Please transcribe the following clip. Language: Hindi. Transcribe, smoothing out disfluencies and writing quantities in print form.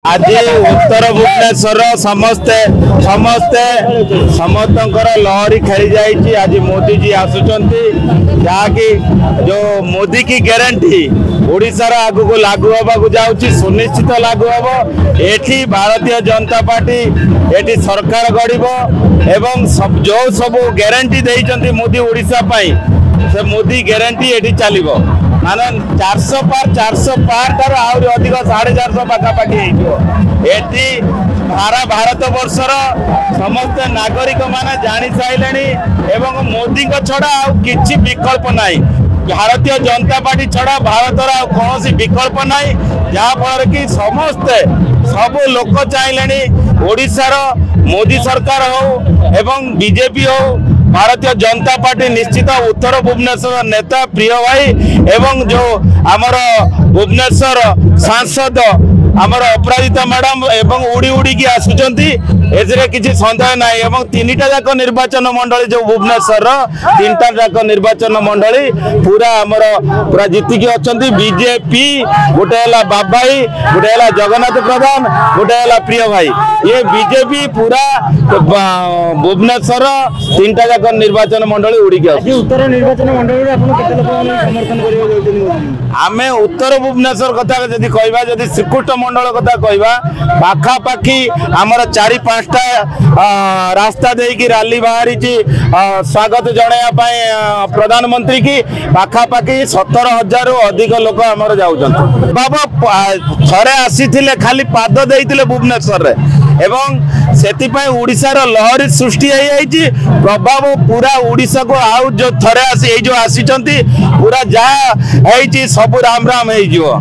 आज उत्तर भुवनेश्वर समस्ते समस्ते समस्त लहरी खेली जाइए। आज मोदी जी आसुचंती जहाँकि जो मोदी की गारंटी ओडिशार आगु लागू होगा जाऊँगी सुनिश्चित लागू हम। एठी भारतीय जनता पार्टी एठी सरकार गढ़ एवं जो सब गारंटी देइचंती मोदी ओडिशा पाई से मोदी गारंटी एठी चलिबो माने 400 पार तार आउरी अधिक 450 पाखापाखि एठी सारा भारत वर्षर समस्त नागरिक माने जानी साइलेनी एवं मोदी को छड़ा किछि विकल्प नहीं। भारतीय जनता पार्टी छड़ा भारतर कौन विकल्प नहीं जहाँ फल कि समस्ते सब लोक चाहिए ओडिशार मोदी सरकार हो एवं बीजेपी हो भारतीय जनता पार्टी निश्चित उत्तर भुवनेश्वर नेता प्रिय भाई एवं जो आमर भुवनेश्वर सांसद आमर अपराजिता मैडम एवं उड़ी उड़ी की आसुचंती एजरे किसी संदेह नहीं। एवं तीनटा जाक निर्वाचन मंडली जो भुवनेश्वर तीनटा जाक निर्वाचन मंडली पूरा आमर पूरा जीतिकी अच्छी बीजेपी गोटे है बाबाई गोटे है जगन्नाथ प्रधान गोटे है प्रिय भाई ये बीजेपी पूरा भुवनेश्वर तीनटा जाक निर्वाचन मंडली उड़ी उत्तर निर्वाचन मंडल आम उत्तर भुवनेश्वर कथा जदि कहबा जदि श्रीकृष्ण मंडल कथा कहबा पाखापाखि आमर 4-5टा रास्ता देकी रैली बाहरी स्वागत जनाया प्रधानमंत्री की पाखापाखि 17,000 अधिक लोक आमर जाउछन। बाबा थरे आसीथिले खाली पाद देइथिले भुवनेश्वर रे एवं सेतिपय उड़ीसार लहरी सृष्टि हो जाइए प्रभाव पूरा उड़ीसा को आउ जो थरे आसी जो आसीचंती पूरा जहाँ सब राम राम हो।